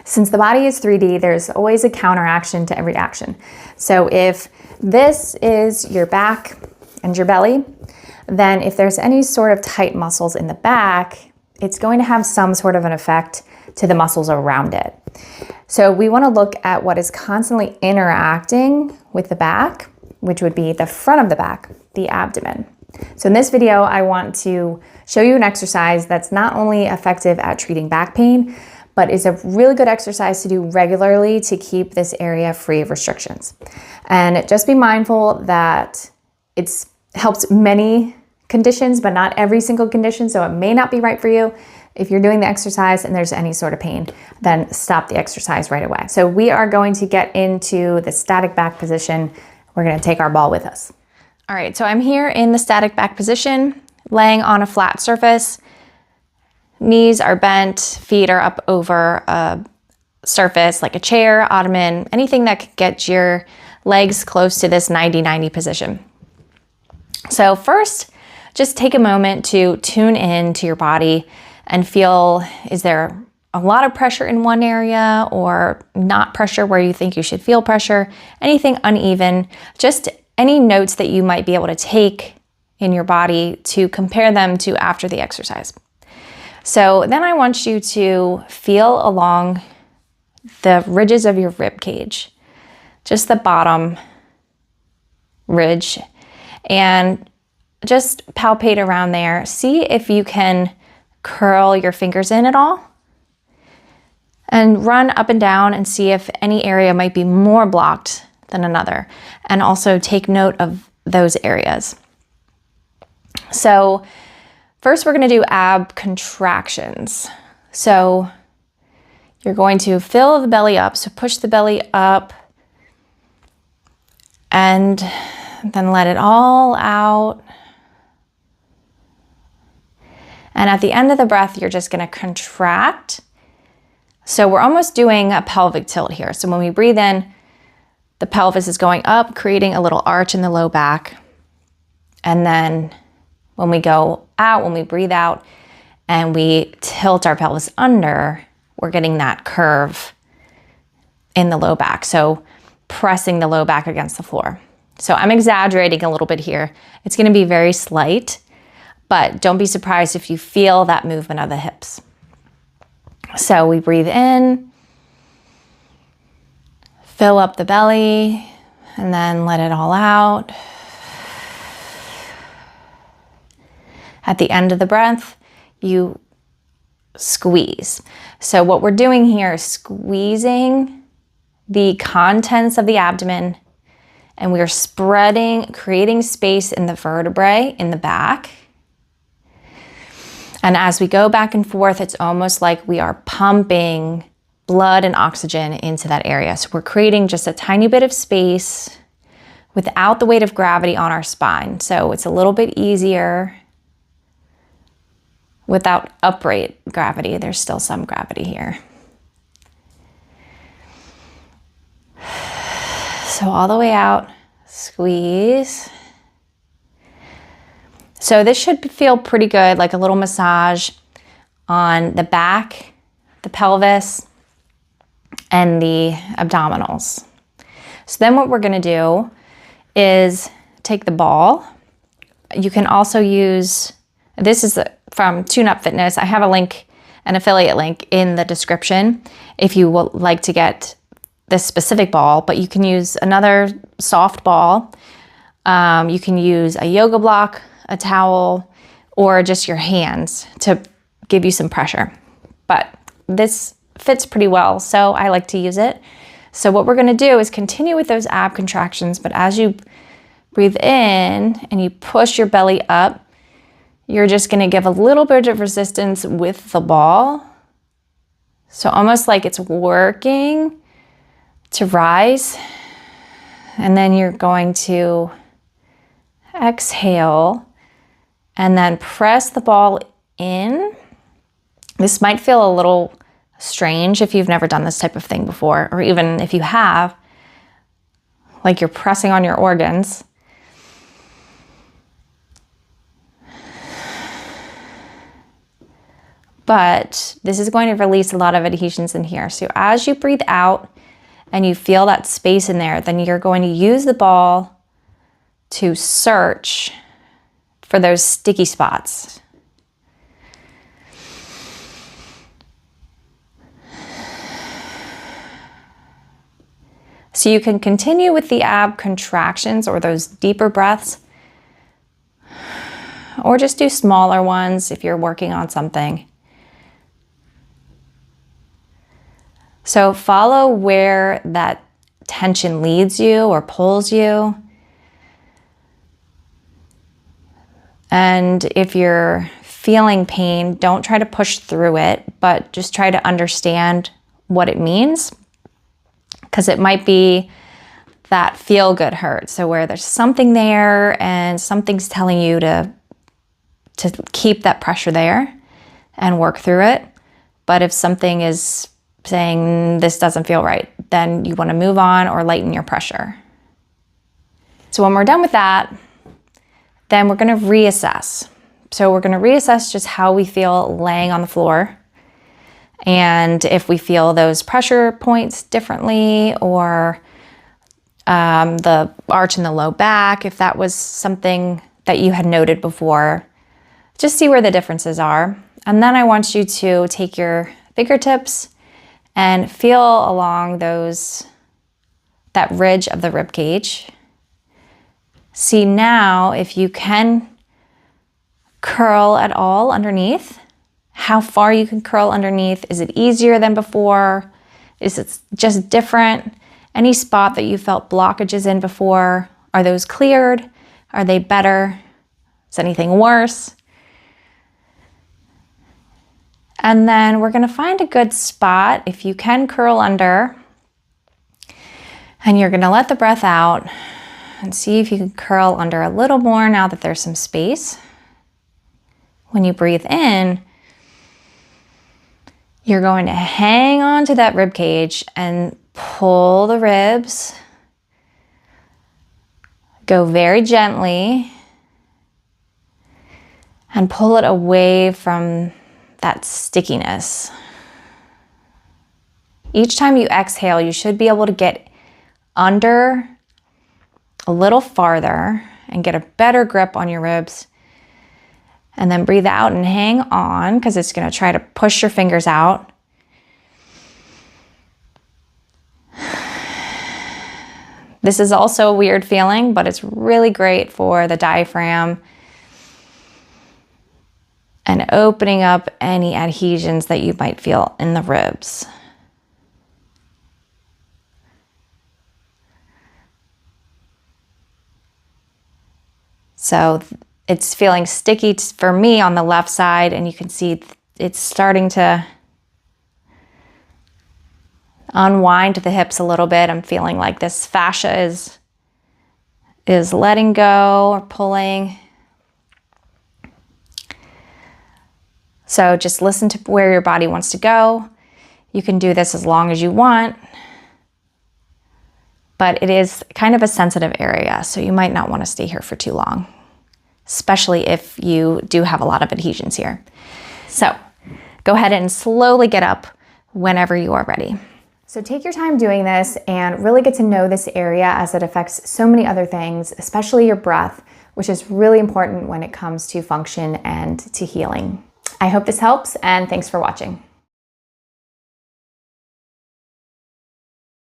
Since the body is 3D, there's always a counteraction to every action. So if this is your back and your belly, then if there's any sort of tight muscles in the back, it's going to have some sort of an effect to the muscles around it. So we want to look at what is constantly interacting with the back, which would be the front of the back, the abdomen. So in this video, I want to show you an exercise that's not only effective at treating back pain, but is a really good exercise to do regularly to keep this area free of restrictions. And just be mindful that it helps many conditions, but not every single condition. So it may not be right for you. If you're doing the exercise and there's any sort of pain, then stop the exercise right away. So we are going to get into the static back position. We're going to take our ball with us. All right, so I'm here in the static back position, laying on a flat surface. Knees are bent, feet are up over a surface like a chair, ottoman, anything that could get your legs close to this 90-90 position. So first, just take a moment to tune in to your body and feel, is there a lot of pressure in one area or not pressure where you think you should feel pressure, anything uneven, just any notes that you might be able to take in your body to compare them to after the exercise. So then I want you to feel along the ridges of your rib cage, just the bottom ridge, and just palpate around there. See if you can curl your fingers in at all and run up and down and see if any area might be more blocked than another. And also take note of those areas. So first we're going to do ab contractions. So you're going to fill the belly up. So push the belly up and then let it all out. And at the end of the breath, you're just going to contract. So we're almost doing a pelvic tilt here. So when we breathe in, the pelvis is going up, creating a little arch in the low back. And then when we go out, when we breathe out and we tilt our pelvis under, we're getting that curve in the low back. So pressing the low back against the floor. So I'm exaggerating a little bit here. It's going to be very slight, but don't be surprised if you feel that movement of the hips. So we breathe in, fill up the belly, and then let it all out. At the end of the breath, you squeeze. So what we're doing here is squeezing the contents of the abdomen, and we are spreading, creating space in the vertebrae in the back. And as we go back and forth, it's almost like we are pumping blood and oxygen into that area. So we're creating just a tiny bit of space without the weight of gravity on our spine. So it's a little bit easier without upright gravity. There's still some gravity here. So all the way out, squeeze. So this should feel pretty good, like a little massage on the back, the pelvis, and the abdominals. So then what we're gonna do is take the ball. You can also use, this is from Tune Up Fitness. I have a link, an affiliate link in the description if you would like to get this specific ball, but you can use another soft ball. You can use a yoga block, a towel, or just your hands to give you some pressure. But this fits pretty well, so I like to use it. So what we're gonna do is continue with those ab contractions, but as you breathe in and you push your belly up, you're just gonna give a little bit of resistance with the ball. So almost like it's working to rise. And then you're going to exhale and then press the ball in. This might feel a little strange if you've never done this type of thing before, or even if you have, like you're pressing on your organs. but this is going to release a lot of adhesions in here. So as you breathe out and you feel that space in there, then you're going to use the ball to search for those sticky spots. So you can continue with the ab contractions or those deeper breaths, or just do smaller ones if you're working on something. So follow where that tension leads you or pulls you. And if you're feeling pain, don't try to push through it, but just try to understand what it means. Because it might be that feel-good hurt. So where there's something there and something's telling you to keep that pressure there and work through it. But if something is saying this doesn't feel right, then you want to move on or lighten your pressure. So when we're done with that, then we're going to reassess. So we're going to reassess just how we feel laying on the floor. And if we feel those pressure points differently, or the arch in the low back, if that was something that you had noted before, just see where the differences are. And then I want you to take your fingertips and feel along that ridge of the rib cage. See now if you can curl at all underneath, how far you can curl underneath. Is it easier than before? Is it just different? Any spot that you felt blockages in before, are those cleared? Are they better? Is anything worse? And then we're gonna find a good spot. If you can curl under, and you're gonna let the breath out and see if you can curl under a little more now that there's some space. When you breathe in, you're going to hang on to that rib cage and pull the ribs. Go very gently and pull it away from that stickiness. Each time you exhale, you should be able to get under a little farther and get a better grip on your ribs. And then breathe out and hang on, because it's going to try to push your fingers out. This is also a weird feeling, but it's really great for the diaphragm and opening up any adhesions that you might feel in the ribs. So it's feeling sticky for me on the left side, and you can see it's starting to unwind the hips a little bit. I'm feeling like this fascia is letting go or pulling. So just listen to where your body wants to go. You can do this as long as you want, but it is kind of a sensitive area, so you might not want to stay here for too long, especially if you do have a lot of adhesions here. So go ahead and slowly get up whenever you are ready. So take your time doing this and really get to know this area, as it affects so many other things, especially your breath, which is really important when it comes to function and to healing. I hope this helps, and thanks for watching.